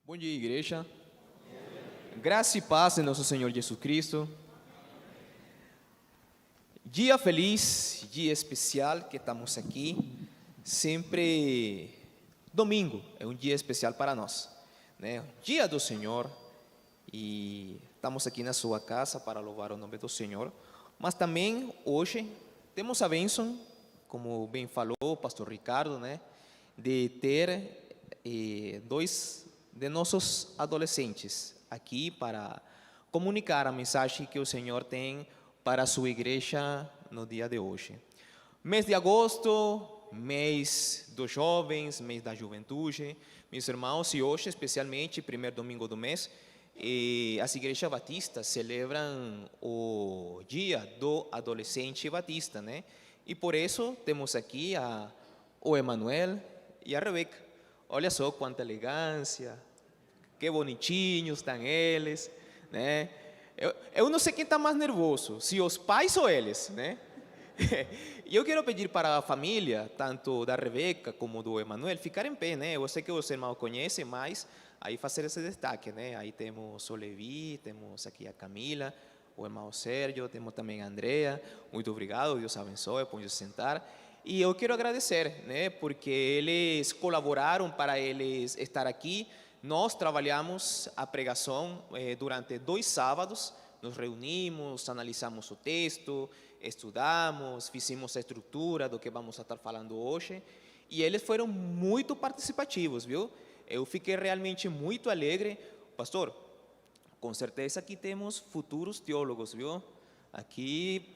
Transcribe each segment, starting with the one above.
Bom dia, igreja. Graça e paz de nosso Senhor Jesus Cristo. Dia feliz, dia especial que estamos aqui. Sempre domingo é um dia especial para nós, né? Dia do Senhor, e estamos aqui na sua casa para louvar o nome do Senhor. Mas também hoje temos a bênção, como bem falou o pastor Ricardo, né, de ter dois de nossos adolescentes aqui para comunicar a mensagem que o Senhor tem para a sua igreja no dia de hoje. Mês de agosto, mês dos jovens, mês da juventude, meus irmãos, e hoje especialmente, primeiro domingo do mês, as igrejas batistas celebram o dia do adolescente batista, né? E por isso temos aqui o Emanuel e a Rebeca. Olha só quanta elegância, que bonitinhos estão eles, né? Eu não sei quem está mais nervoso, se os pais ou eles, né? E eu quero pedir para a família, tanto da Rebeca como do Emanuel, ficar em pé, né? Eu sei que os irmãos conhecem, mas aí fazer esse destaque, né? Aí temos o Levi, temos aqui a Camila, o irmão Sérgio, temos também a Andrea. Muito obrigado, Deus abençoe, pode sentar. E eu quero agradecer, né? Porque eles colaboraram para eles estar aqui. Nós trabalhamos a pregação durante 2 sábados, nos reunimos, analisamos o texto, estudamos, fizemos a estrutura do que vamos estar falando hoje, e eles foram muito participativos, viu? Eu fiquei realmente muito alegre. Pastor, com certeza aqui temos futuros teólogos, viu? Aqui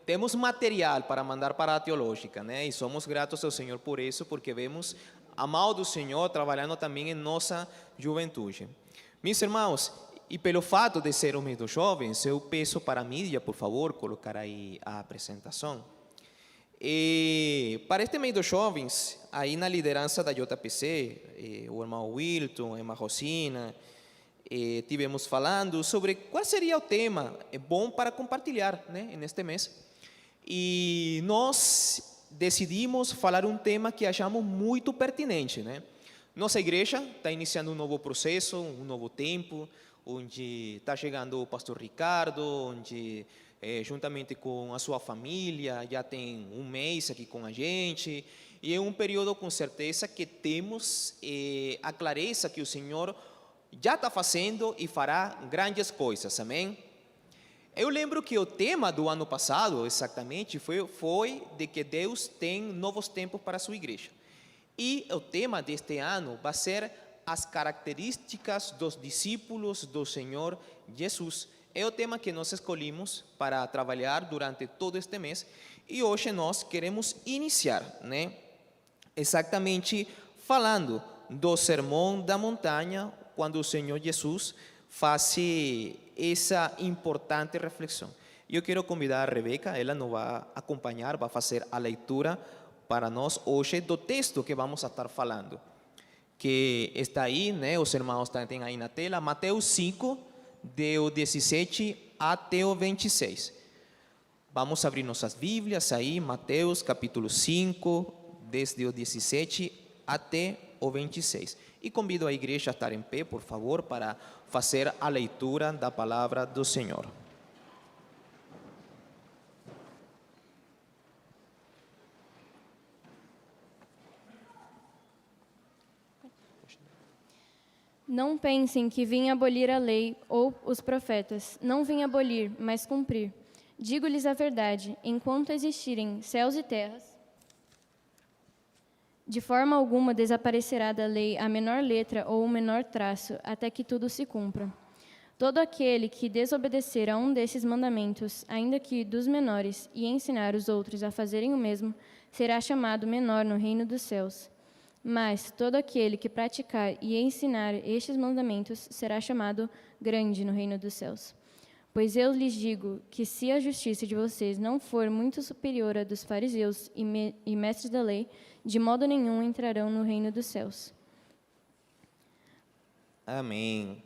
temos material para mandar para a teológica, né? E somos gratos ao Senhor por isso, porque vemos a mão do Senhor trabalhando também em nossa juventude. Meus irmãos, e pelo fato de ser o mês dos jovens, eu peço para a mídia, por favor, colocar aí a apresentação. E para este mês dos jovens, aí na liderança da JPC, o irmão Wilton, a irmã Rosina, tivemos falando sobre qual seria o tema bom para compartilhar, né, neste mês. E nós decidimos falar um tema que achamos muito pertinente, né? Nossa igreja está iniciando um novo processo, um novo tempo, onde está chegando o pastor Ricardo, onde juntamente com a sua família já tem um mês aqui com a gente, e é um período com certeza que temos a clareza que o Senhor já está fazendo e fará grandes coisas, amém? Eu lembro que o tema do ano passado, exatamente, foi de que Deus tem novos tempos para a sua igreja. E o tema deste ano vai ser as características dos discípulos do Senhor Jesus. É o tema que nós escolhemos para trabalhar durante todo este mês, e hoje nós queremos iniciar, né, exatamente falando do Sermão da Montanha, quando o Senhor Jesus faz essa importante reflexão. Eu quero convidar a Rebeca, ela nos vai acompanhar, vai fazer a leitura para nós hoje do texto que vamos estar falando, que está aí, né? Os irmãos têm aí na tela, Mateus 5, do 17 até o 26. Vamos abrir nossas Bíblias aí, Mateus capítulo 5, desde o 17 até o 26. E convido a igreja a estar em pé, por favor, para fazer a leitura da palavra do Senhor. Não pensem que vim abolir a lei ou os profetas. Não vim abolir, mas cumprir. Digo-lhes a verdade: enquanto existirem céus e terras, de forma alguma desaparecerá da lei a menor letra ou o menor traço, até que tudo se cumpra. Todo aquele que desobedecer a um desses mandamentos, ainda que dos menores, e ensinar os outros a fazerem o mesmo, será chamado menor no reino dos céus. Mas todo aquele que praticar e ensinar estes mandamentos será chamado grande no reino dos céus. Pois eu lhes digo que se a justiça de vocês não for muito superior à dos fariseus e mestres da lei, de modo nenhum entrarão no reino dos céus. Amém.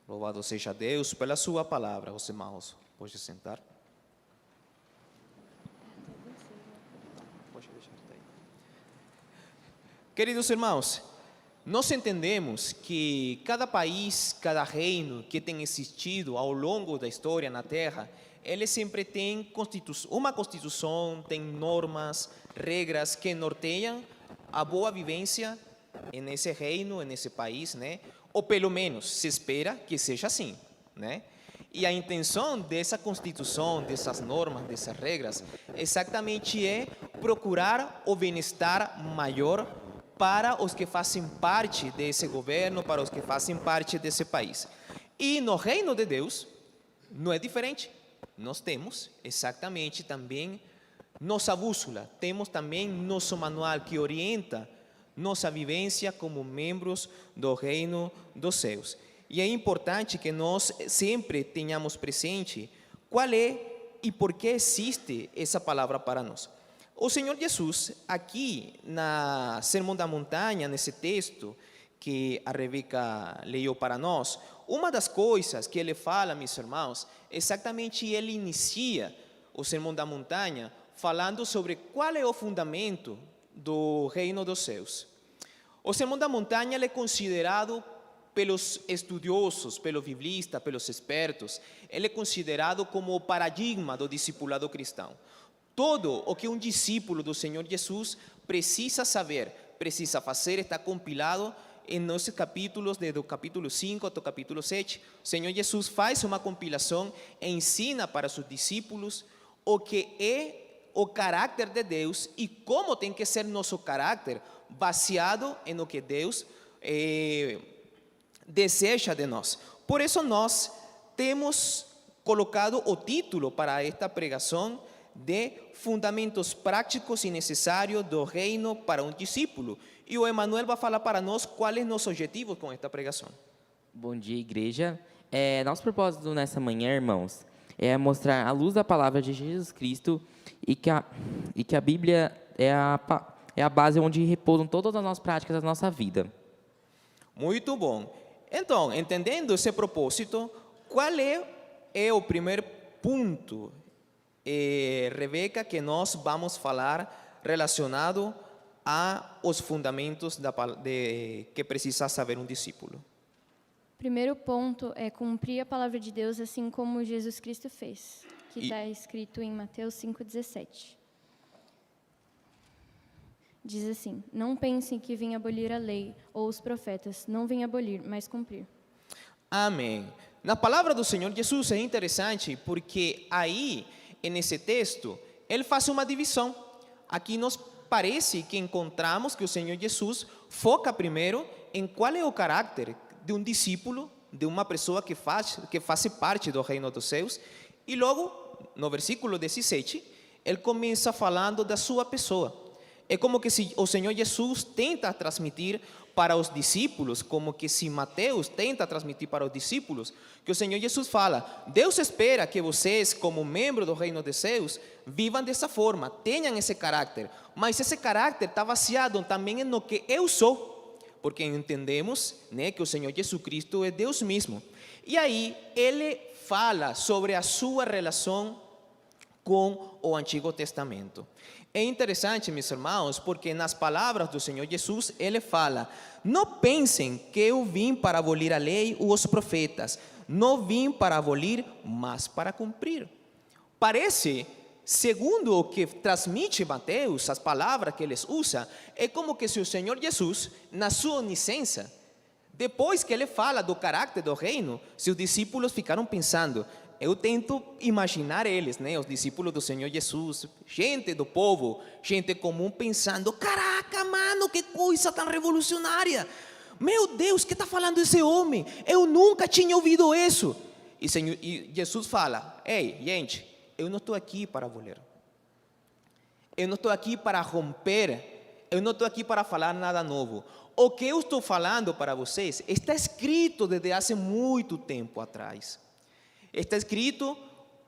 Louvado seja Deus pela sua palavra. Os irmãos, pode sentar. Pode deixar aí. Queridos irmãos, nós entendemos que cada país, cada reino que tem existido ao longo da história na Terra, ele sempre tem uma constituição, tem normas, regras que norteiam a boa vivência nesse reino, nesse país, né? Ou pelo menos se espera que seja assim, né? E a intenção dessa constituição, dessas normas, dessas regras, exatamente é procurar o bem-estar maior para os que fazem parte desse governo, para os que fazem parte desse país. E no reino de Deus não é diferente. Nós temos exatamente também nossa bússola, temos também nosso manual que orienta nossa vivência como membros do reino dos céus. E é importante que nós sempre tenhamos presente qual é e por que existe essa palavra para nós. O Senhor Jesus, aqui na Sermão da Montanha, nesse texto que a Rebeca leu para nós, uma das coisas que ele fala, meus irmãos, exatamente ele inicia o Sermão da Montanha falando sobre qual é o fundamento do reino dos céus. O Sermão da Montanha é considerado pelos estudiosos, pelos biblistas, pelos expertos, ele é considerado como o paradigma do discipulado cristão. Todo o que um discípulo do Senhor Jesus precisa saber, precisa fazer, está compilado nos capítulos, do capítulo 5 até o capítulo 7. O Senhor Jesus faz uma compilação e ensina para seus discípulos o que é o caráter de Deus e como tem que ser nosso caráter, baseado em o que Deus deseja de nós. Por isso nós temos colocado o título para esta pregação de Fundamentos Práticos e Necessários do Reino para um Discípulo. E o Emanuel vai falar para nós qual é nosso objetivo com esta pregação. Bom dia, igreja. Nosso propósito nessa manhã, irmãos, é mostrar a luz da palavra de Jesus Cristo e que a Bíblia é a base onde repousam todas as nossas práticas da nossa vida. Muito bom. Então, entendendo esse propósito, qual é o primeiro ponto, Rebeca, que nós vamos falar relacionado aos fundamentos que precisa saber um discípulo? Primeiro ponto é cumprir a palavra de Deus assim como Jesus Cristo fez, que está escrito em Mateus 5,17. Diz assim: não pensem que vim abolir a lei ou os profetas, não vim abolir, mas cumprir. Amém. Na palavra do Senhor Jesus é interessante porque aí, nesse texto, ele faz uma divisão. Aqui nos parece que encontramos que o Senhor Jesus foca primeiro em qual é o caráter de um discípulo, de uma pessoa que faz parte do reino dos céus, e logo, no versículo 17, ele começa falando da sua pessoa. É como que se o Senhor Jesus tenta transmitir para os discípulos, como que se Mateus tenta transmitir para os discípulos, que o Senhor Jesus fala: Deus espera que vocês, como membros do reino dos céus, vivam dessa forma, tenham esse caráter, mas esse caráter está baseado também no que eu sou, porque entendemos, né, que o Senhor Jesus Cristo é Deus mesmo. E aí ele fala sobre a sua relação com o Antigo Testamento. É interessante, meus irmãos, porque nas palavras do Senhor Jesus, ele fala: não pensem que eu vim para abolir a lei ou os profetas, não vim para abolir, mas para cumprir. Parece, segundo o que transmite Mateus, as palavras que eles usam, é como que se o Senhor Jesus, na sua onisciência, depois que ele fala do caráter do reino, seus discípulos ficaram pensando. Eu tento imaginar eles, né, os discípulos do Senhor Jesus, gente do povo, gente comum, pensando: caraca, mano, que coisa tão revolucionária! Meu Deus, o que está falando esse homem? Eu nunca tinha ouvido isso. E Jesus fala: ei, gente, eu não estou aqui para abolir. Eu não estou aqui para romper. Eu não estou aqui para falar nada novo. O que eu estou falando para vocês está escrito desde há muito tempo atrás. Está escrito,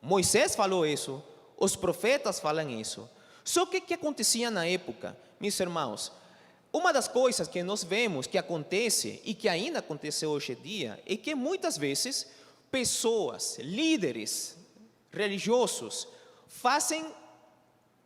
Moisés falou isso, os profetas falam isso. Só que o que acontecia na época, meus irmãos? Uma das coisas que nós vemos que acontece e que ainda acontece hoje em dia é que muitas vezes pessoas, líderes religiosos, fazem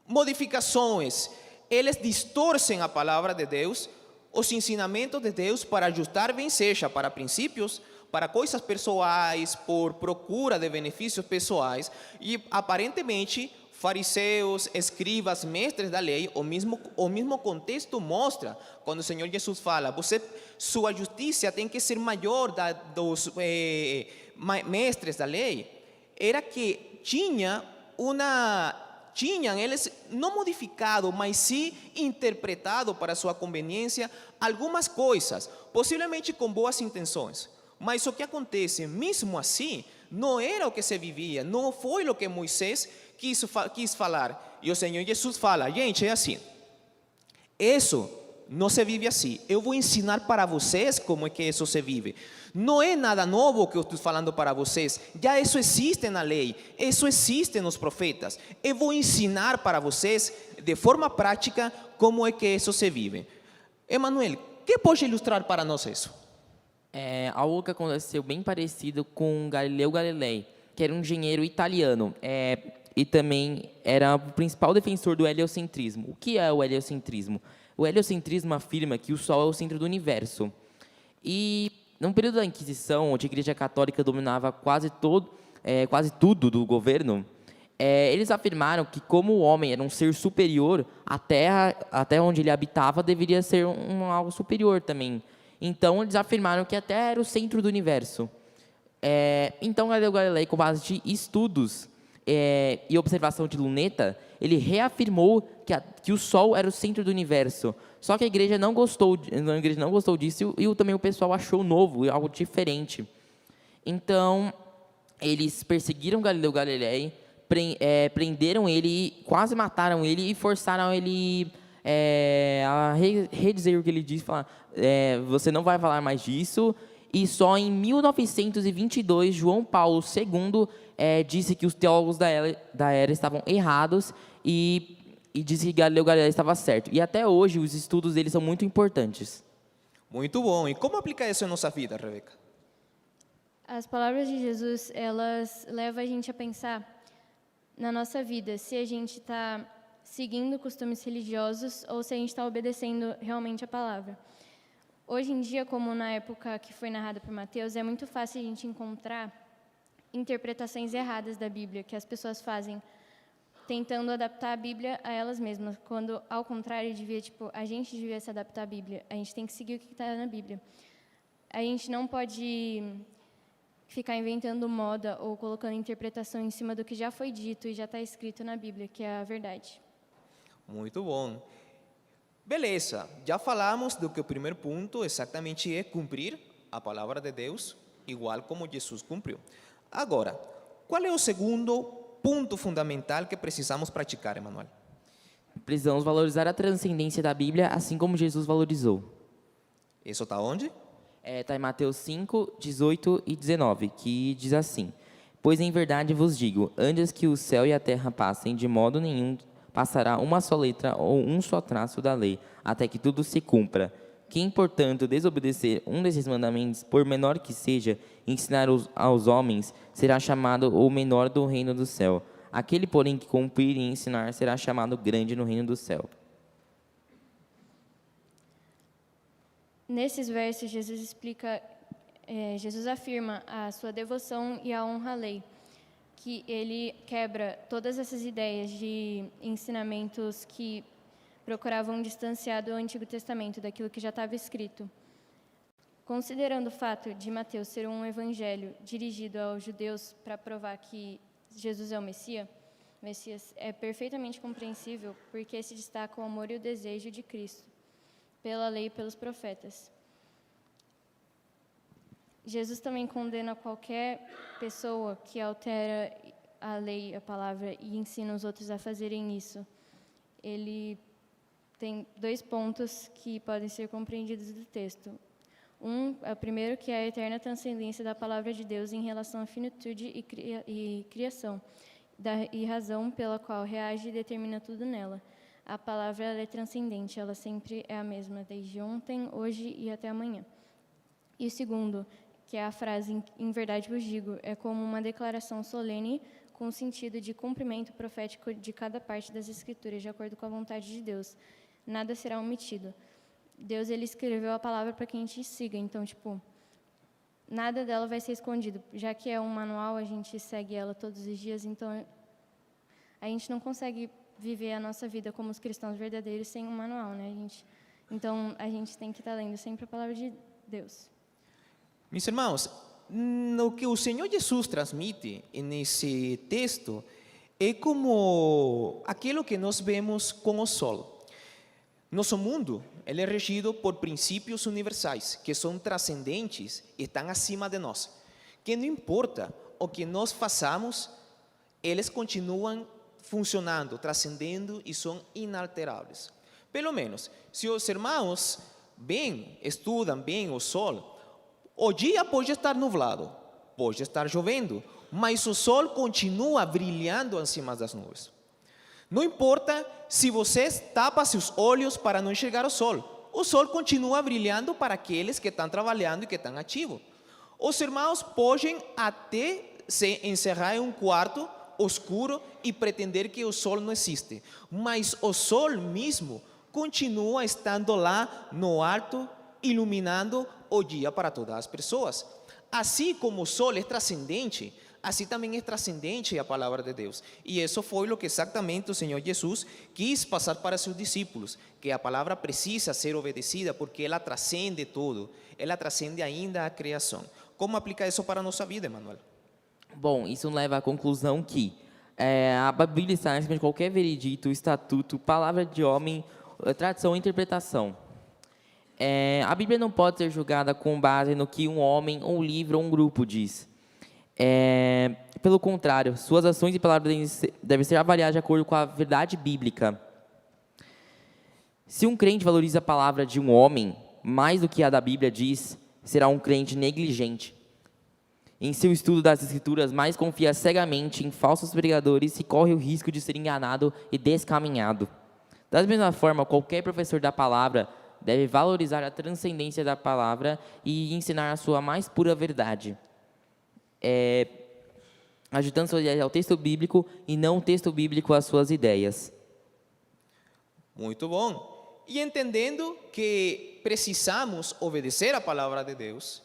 modificações, eles distorcem a palavra de Deus, os ensinamentos de Deus para ajustar bem seja para princípios, para coisas pessoais, por procura de benefícios pessoais, e aparentemente fariseus, escribas, mestres da lei, o mesmo contexto mostra quando o Senhor Jesus fala: sua justiça tem que ser maior dos mestres da lei. Era que tinham eles não modificado, mas sim interpretado para sua conveniência algumas coisas, possivelmente com boas intenções. Mas o que acontece, mesmo assim, não era o que se vivia, não foi o que Moisés quis falar. E o Senhor Jesus fala: gente, é assim, isso não se vive assim. Eu vou ensinar para vocês como é que isso se vive. Não é nada novo que eu estou falando para vocês. Já isso existe na lei, isso existe nos profetas. Eu vou ensinar para vocês de forma prática como é que isso se vive. Emanuel, que pode ilustrar para nós isso? É algo que aconteceu bem parecido com Galileu Galilei, que era um engenheiro italiano, e também era o principal defensor do heliocentrismo. O que é o heliocentrismo? O heliocentrismo afirma que o Sol é o centro do universo. E no período da Inquisição, onde a Igreja Católica dominava quase tudo do governo, eles afirmaram que, como o homem era um ser superior, a Terra, até onde ele habitava, deveria ser algo superior também. Então, eles afirmaram que a Terra era o centro do universo. Então, Galileu Galilei, com base de estudos e observação de luneta, ele reafirmou que o Sol era o centro do universo. Só que a igreja não gostou disso e também o pessoal achou novo, algo diferente. Então, eles perseguiram Galileu Galilei, prenderam ele, quase mataram ele e forçaram ele a redizer o que ele disse, falar, você não vai falar mais disso. E só em 1922, João Paulo II disse que os teólogos da era estavam errados e disse que Galileu Galilei estava certo. E até hoje os estudos dele são muito importantes. Muito bom. E como aplicar isso em nossa vida, Rebeca? As palavras de Jesus, elas levam a gente a pensar na nossa vida, se a gente está seguindo costumes religiosos ou se a gente está obedecendo realmente a palavra. Hoje em dia, como na época que foi narrada por Mateus, é muito fácil a gente encontrar interpretações erradas da Bíblia, que as pessoas fazem tentando adaptar a Bíblia a elas mesmas, quando, ao contrário, a gente devia se adaptar à Bíblia. A gente tem que seguir o que está na Bíblia. A gente não pode ficar inventando moda ou colocando interpretação em cima do que já foi dito e já está escrito na Bíblia, que é a verdade. Muito bom. Beleza, já falamos do que o primeiro ponto exatamente é cumprir a palavra de Deus, igual como Jesus cumpriu. Agora, qual é o segundo ponto fundamental que precisamos praticar, Emanuel? Precisamos valorizar a transcendência da Bíblia, assim como Jesus valorizou. Isso está onde? Está em Mateus 5, 18 e 19, que diz assim: Pois em verdade vos digo, antes que o céu e a terra passem, de modo nenhum passará uma só letra ou um só traço da lei, até que tudo se cumpra. Quem, portanto, desobedecer um desses mandamentos, por menor que seja, ensinar aos homens, será chamado o menor do reino do céu. Aquele, porém, que cumprir e ensinar, será chamado grande no reino do céu. Nesses versos, Jesus afirma a sua devoção e a honra à lei, que ele quebra todas essas ideias de ensinamentos que procuravam distanciar do Antigo Testamento, daquilo que já estava escrito. Considerando o fato de Mateus ser um evangelho dirigido aos judeus para provar que Jesus é o Messias, é perfeitamente compreensível porque se destaca o amor e o desejo de Cristo, pela lei e pelos profetas. Jesus também condena qualquer pessoa que altera a lei, a palavra, e ensina os outros a fazerem isso. Ele tem 2 pontos que podem ser compreendidos do texto. O primeiro, que é a eterna transcendência da palavra de Deus em relação à finitude e criação, e razão pela qual reage e determina tudo nela. A palavra ela é transcendente, ela sempre é a mesma, desde ontem, hoje e até amanhã. E o segundo, que é a frase, em verdade vos digo, é como uma declaração solene com o sentido de cumprimento profético de cada parte das Escrituras, de acordo com a vontade de Deus. Nada será omitido. Deus ele escreveu a palavra para que a gente siga. Então, tipo, nada dela vai ser escondido. Já que é um manual, a gente segue ela todos os dias. Então, a gente não consegue viver a nossa vida como os cristãos verdadeiros sem um manual, né? Então, a gente tem que estar lendo sempre a palavra de Deus. Mis irmãos, lo que o Senhor Jesus transmite nesse texto é como aquilo que nós vemos com o sol. Nosso mundo ele é regido por princípios universais, que são transcendentes e estão acima de nós. Que não importa o que nós façamos, eles continuam funcionando, transcendendo e são inalteráveis. Pelo menos, se os irmãos estudam bem o sol, o dia pode estar nublado, pode estar chovendo, mas o sol continua brilhando acima das nuvens. Não importa se você tapa seus olhos para não enxergar o sol continua brilhando para aqueles que estão trabalhando e que estão ativos. Os irmãos podem até se encerrar em um quarto escuro e pretender que o sol não existe, mas o sol mesmo continua estando lá no alto, iluminando o dia para todas as pessoas. Assim como o sol é transcendente, assim também é transcendente a palavra de Deus. E isso foi o que exatamente o Senhor Jesus quis passar para seus discípulos, que a palavra precisa ser obedecida porque ela transcende tudo, ela transcende ainda a criação. Como aplicar isso para a nossa vida, Emanuel? Bom, isso leva à conclusão que a Bíblia está acima de qualquer veredito, estatuto, palavra de homem, tradição ou interpretação. A Bíblia não pode ser julgada com base no que um homem, um livro ou um grupo diz. Pelo contrário, suas ações e palavras devem ser avaliadas de acordo com a verdade bíblica. Se um crente valoriza a palavra de um homem mais do que a da Bíblia diz, será um crente negligente. Em seu estudo das Escrituras, mais confia cegamente em falsos pregadores e corre o risco de ser enganado e descaminhado. Da mesma forma, qualquer professor da palavra deve valorizar a transcendência da palavra e ensinar a sua mais pura verdade, ajudando suas ideias ao texto bíblico e não o texto bíblico às suas ideias. Muito bom. E entendendo que precisamos obedecer a palavra de Deus,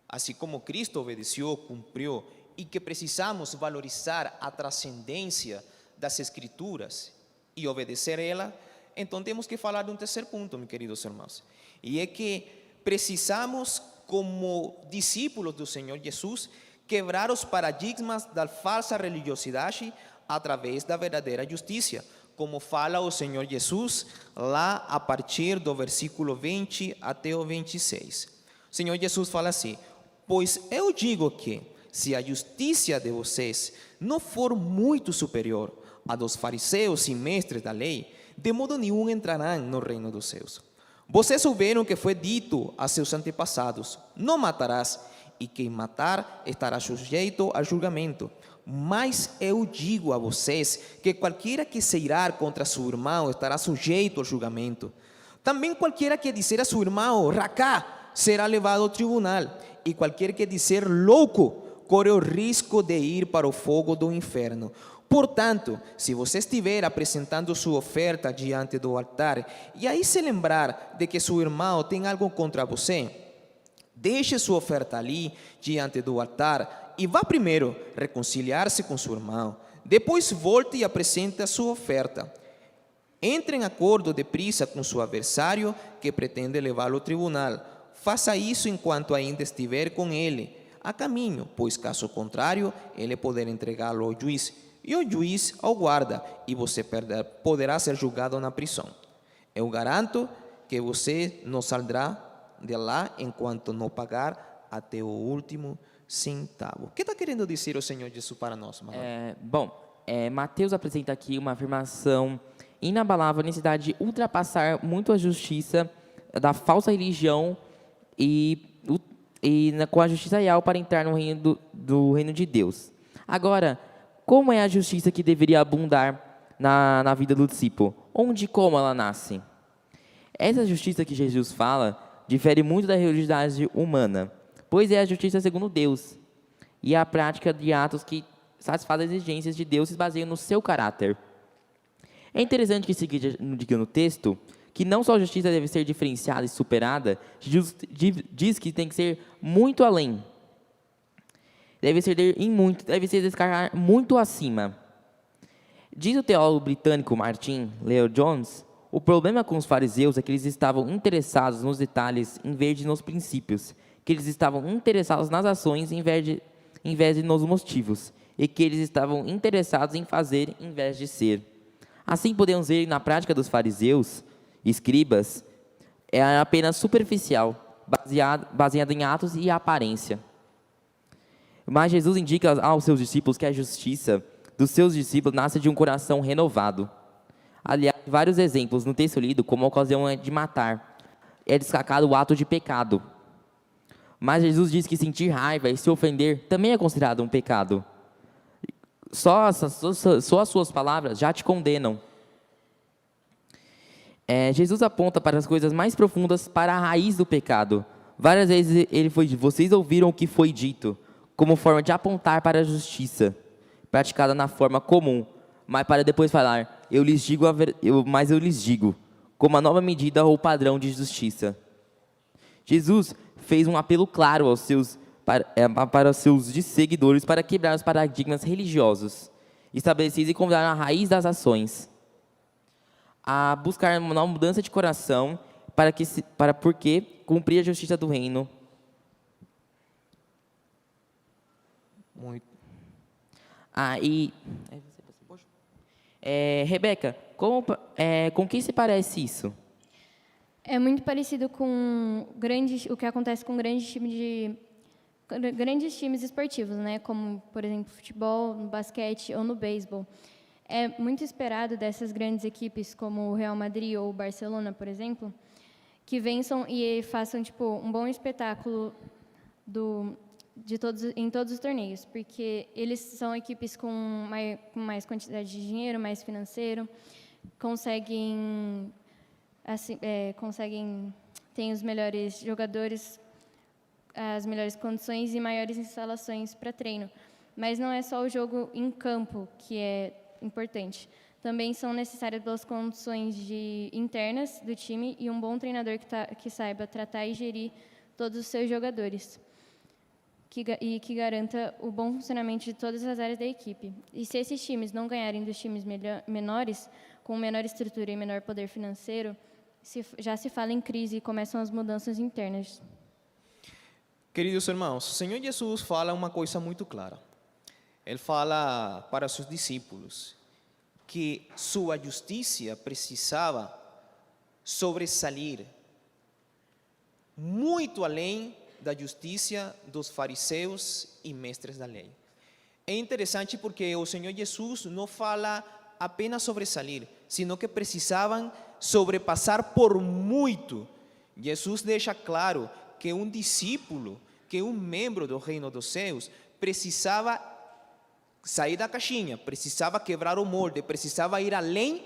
assim como Cristo obedeceu, cumpriu, e que precisamos valorizar a transcendência das Escrituras e obedecer ela, então temos que falar de um terceiro ponto, meus queridos irmãos. E é que precisamos, como discípulos do Senhor Jesus, quebrar os paradigmas da falsa religiosidade através da verdadeira justiça, como fala o Senhor Jesus lá a partir do versículo 20 até o 26. O Senhor Jesus fala assim: pois eu digo que, se a justiça de vocês não for muito superior à dos fariseus e mestres da lei, de modo nenhum entrarão no reino dos céus. Vocês ouviram que foi dito a seus antepassados: não matarás, e quem matar estará sujeito a julgamento. Mas eu digo a vocês que qualquer que se irar contra seu irmão estará sujeito ao julgamento. Também qualquer que disser a seu irmão racá será levado ao tribunal, e qualquer que disser louco corre o risco de ir para o fogo do inferno. Portanto, se você estiver apresentando sua oferta diante do altar, e aí se lembrar de que seu irmão tem algo contra você, deixe sua oferta ali diante do altar e vá primeiro reconciliar-se com seu irmão. Depois volte e apresente a sua oferta. Entre em acordo depressa com seu adversário que pretende levá-lo ao tribunal. Faça isso enquanto ainda estiver com ele a caminho, pois caso contrário, ele poderá entregá-lo ao juiz, e o juiz ao guarda, e você poderá ser julgado na prisão. Eu garanto que você não saldrá de lá enquanto não pagar até o último centavo. O que está querendo dizer o Senhor Jesus para nós, Mateus apresenta aqui uma afirmação inabalável, a necessidade de ultrapassar muito a justiça da falsa religião com a justiça real para entrar no reino do reino de Deus. Agora, como é a justiça que deveria abundar na vida do discípulo? Onde e como ela nasce? Essa justiça que Jesus fala difere muito da religiosidade humana, pois é a justiça segundo Deus, e a prática de atos que satisfazem as exigências de Deus se baseiam no seu caráter. É interessante que se diga no texto que não só a justiça deve ser diferenciada e superada, Jesus diz que tem que ser muito além. Deve se descarregar muito acima. Diz o teólogo britânico Martin Lloyd-Jones, o problema com os fariseus é que eles estavam interessados nos detalhes em vez de nos princípios, que eles estavam interessados nas ações em vez de nos motivos, e que eles estavam interessados em fazer em vez de ser. Assim podemos ver na prática dos fariseus, escribas, é apenas superficial, baseada em atos e aparência. Mas Jesus indica aos seus discípulos que a justiça dos seus discípulos nasce de um coração renovado. Aliás, vários exemplos no texto lido como a ocasião de matar. É destacado o ato de pecado. Mas Jesus diz que sentir raiva e se ofender também é considerado um pecado. Só as suas palavras já te condenam. Jesus aponta para as coisas mais profundas, para a raiz do pecado. Várias vezes vocês ouviram o que foi dito, como forma de apontar para a justiça, praticada na forma comum, mas para depois falar, mas eu lhes digo, como a nova medida ou padrão de justiça. Jesus fez um apelo claro para os seus seguidores para quebrar os paradigmas religiosos estabelecidos e convidar a raiz das ações, a buscar uma mudança de coração porque cumprir a justiça do reino. Muito. Rebeca, com que se parece isso? É muito parecido com o que acontece com grandes times esportivos, né? Como, por exemplo, futebol, no basquete ou no beisebol. É muito esperado dessas grandes equipes, como o Real Madrid ou o Barcelona, por exemplo, que vençam e façam um bom espetáculo em todos os torneios, porque eles são equipes com mais quantidade de dinheiro, mais financeiro, têm os melhores jogadores, as melhores condições e maiores instalações para treino. Mas não é só o jogo em campo que é importante. Também são necessárias boas condições internas do time e um bom treinador que saiba tratar e gerir todos os seus jogadores, que garanta o bom funcionamento de todas as áreas da equipe. E se esses times não ganharem dos times menores, com menor estrutura e menor poder financeiro, já se fala em crise e começam as mudanças internas. Queridos irmãos, o Senhor Jesus fala uma coisa muito clara. Ele fala para seus discípulos que sua justiça precisava sobressair muito além da justiça dos fariseus e mestres da lei. É interessante porque o Senhor Jesus não fala apenas sobresair, sino que precisavam sobrepassar por muito. Jesus deixa claro que um discípulo, que um membro do reino dos céus, precisava sair da caixinha, precisava quebrar o molde, precisava ir além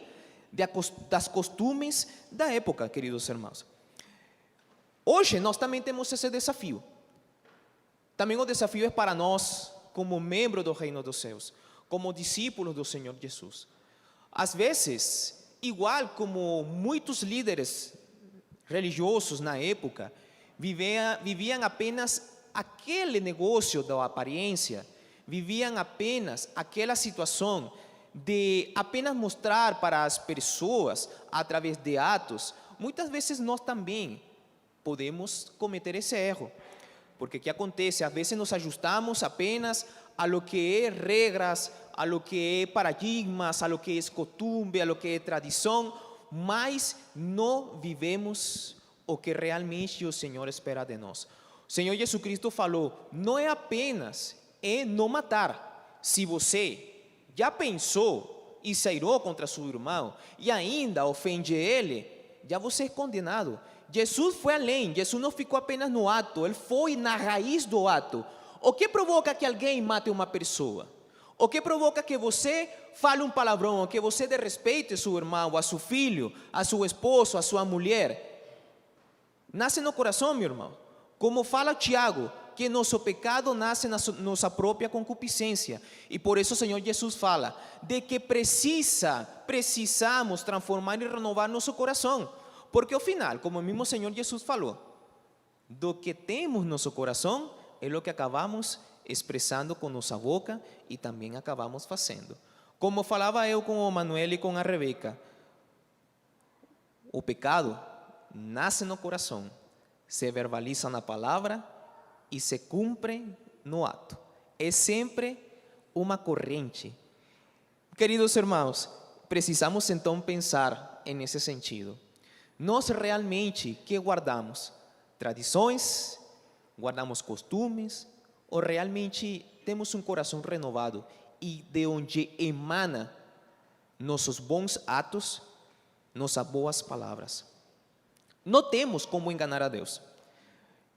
das costumes da época, queridos irmãos. Hoje nós também temos esse desafio. Também o desafio é para nós, como membro do reino dos céus, como discípulos do Senhor Jesus. Às vezes, igual como muitos líderes religiosos na época, viviam apenas aquele negócio da aparência, viviam apenas aquela situação de apenas mostrar para as pessoas, através de atos. Muitas vezes nós também podemos cometer esse erro, porque o que acontece? Às vezes nos ajustamos apenas a lo que é regras, a lo que é paradigmas, a lo que é costume, a lo que é tradição, mas não vivemos o que realmente o Senhor espera de nós. O Senhor Jesus Cristo falou, não é apenas não matar. Se você já pensou e se airou contra seu irmão e ainda ofende ele, já você é condenado. Jesus foi além, Jesus não ficou apenas no ato, ele foi na raiz do ato. O que provoca que alguém mate uma pessoa? O que provoca que você fale um palavrão, ou que você desrespeite seu irmão, a seu filho, a seu esposo, a sua mulher? Nasce no coração, meu irmão. Como fala Tiago, que nosso pecado nasce na nossa própria concupiscência. E por isso o Senhor Jesus fala de que precisamos transformar e renovar nosso coração. Porque ao final, como o mesmo Senhor Jesus falou, do que temos no nosso coração é o que acabamos expressando com nossa boca e também acabamos fazendo. Como falava eu com o Manuel e com a Rebeca, o pecado nasce no coração, se verbaliza na palavra e se cumpre no ato. É sempre uma corrente. Queridos irmãos, precisamos então pensar nesse sentido. Nós realmente que guardamos? Tradições? Guardamos costumes? Ou realmente temos um coração renovado e de onde emana nossos bons atos, nossas boas palavras? Não temos como enganar a Deus.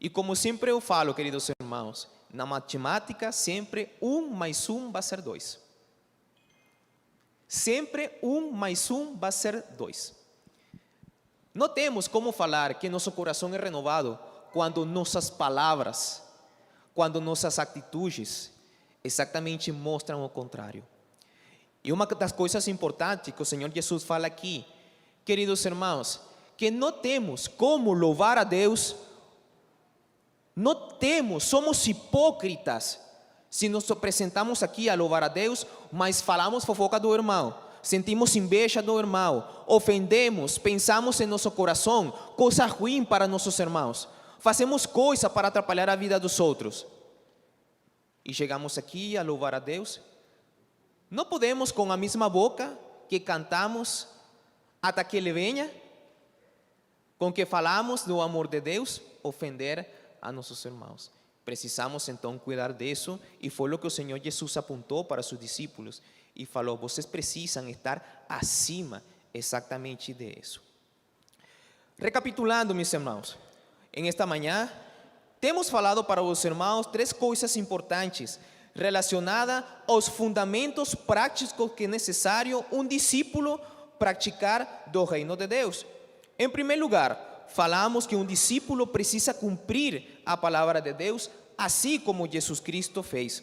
E como sempre eu falo, queridos irmãos, na matemática sempre 1 mais 1 vai ser 2. Sempre 1 mais 1 vai ser 2. Não temos como falar que nosso coração é renovado quando nossas palavras, quando nossas atitudes exatamente mostram o contrário. E uma das coisas importantes que o Senhor Jesus fala aqui, queridos irmãos, que não temos como louvar a Deus, somos hipócritas se nos apresentamos aqui a louvar a Deus, mas falamos fofoca do irmão, sentimos inveja do irmão, ofendemos, pensamos em nosso coração coisa ruim para nossos irmãos, fazemos coisa para atrapalhar a vida dos outros e chegamos aqui a louvar a Deus. Não podemos com a mesma boca que cantamos até que Ele venha, com que falamos do amor de Deus, ofender a nossos irmãos. Precisamos então cuidar disso, e foi o que o Senhor Jesus apontou para seus discípulos e falou: vocês precisam estar acima exatamente disso. Recapitulando, meus irmãos, em esta manhã temos falado para os irmãos 3 coisas importantes relacionadas aos fundamentos práticos que é necessário um discípulo praticar do reino de Deus. Em primeiro lugar, falamos que um discípulo precisa cumprir a palavra de Deus, assim como Jesus Cristo fez.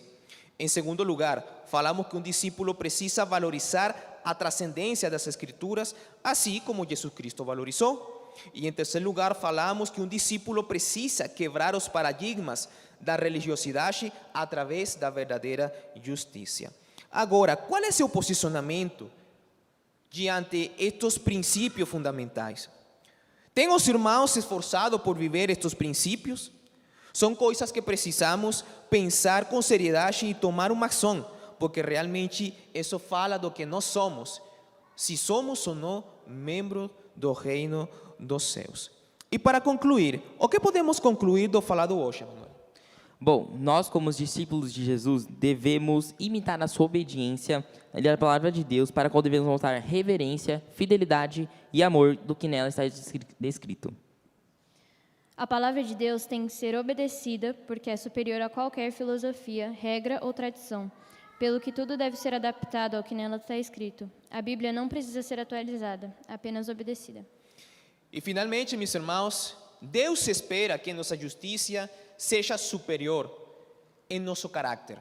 Em segundo lugar, falamos que um discípulo precisa valorizar a transcendência das Escrituras, assim como Jesus Cristo valorizou. E em terceiro lugar, falamos que um discípulo precisa quebrar os paradigmas da religiosidade através da verdadeira justiça. Agora, qual é seu posicionamento diante estes princípios fundamentais? Tem os irmãos se esforçado por viver estes princípios? São coisas que precisamos pensar com seriedade e tomar uma ação, porque realmente isso fala do que nós somos, se somos ou não membros do reino dos céus. E para concluir, o que podemos concluir do falado hoje, Manuel? Bom, nós como os discípulos de Jesus devemos imitar a sua obediência à palavra de Deus, para qual devemos mostrar reverência, fidelidade e amor do que nela está descrito. A palavra de Deus tem que ser obedecida porque é superior a qualquer filosofia, regra ou tradição, pelo que tudo deve ser adaptado ao que nela está escrito. A Bíblia não precisa ser atualizada, apenas obedecida. E finalmente, meus irmãos, Deus espera que nossa justiça seja superior em nosso caráter.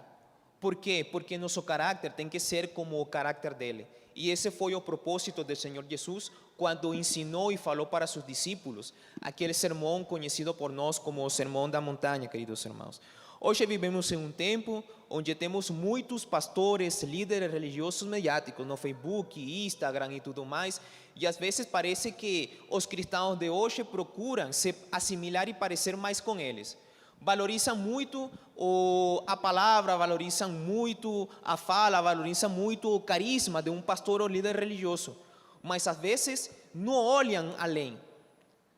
Por quê? Porque nosso caráter tem que ser como o caráter dele. E esse foi o propósito do Senhor Jesus quando ensinou e falou para seus discípulos aquele sermão conhecido por nós como o Sermão da Montanha, queridos irmãos. Hoje vivemos em um tempo onde temos muitos pastores, líderes religiosos mediáticos no Facebook, Instagram e tudo mais, e às vezes parece que os cristãos de hoje procuram se assimilar e parecer mais com eles. Valorizam muito a palavra, valorizam muito a fala, valorizam muito o carisma de um pastor ou líder religioso, mas às vezes não olham além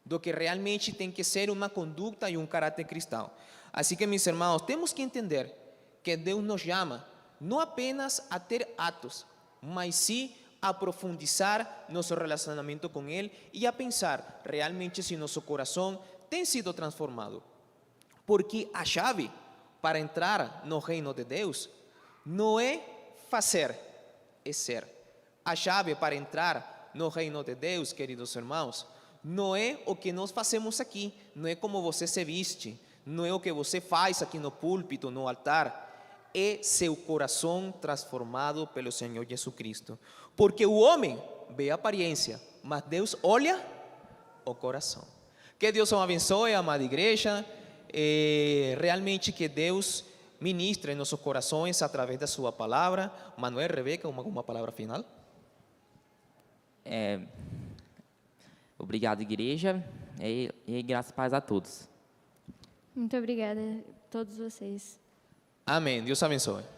do que realmente tem que ser uma conduta e um caráter cristão. Assim que, meus irmãos, temos que entender que Deus nos chama não apenas a ter atos, mas sim a profundizar nosso relacionamento com Ele e a pensar realmente se nosso coração tem sido transformado. Porque a chave para entrar no reino de Deus não é fazer, é ser. A chave para entrar no reino de Deus, queridos irmãos, não é o que nós fazemos aqui, não é como você se veste, não é o que você faz aqui no púlpito, no altar, é seu coração transformado pelo Senhor Jesus Cristo. Porque o homem vê a aparência, mas Deus olha o coração. Que Deus os abençoe, amada igreja. Realmente que Deus ministre em nossos corações através da sua palavra. Manuel, Rebeca, alguma palavra final? Obrigado, igreja, e graças e paz a todos. Muito obrigada a todos vocês. Amém. Deus abençoe.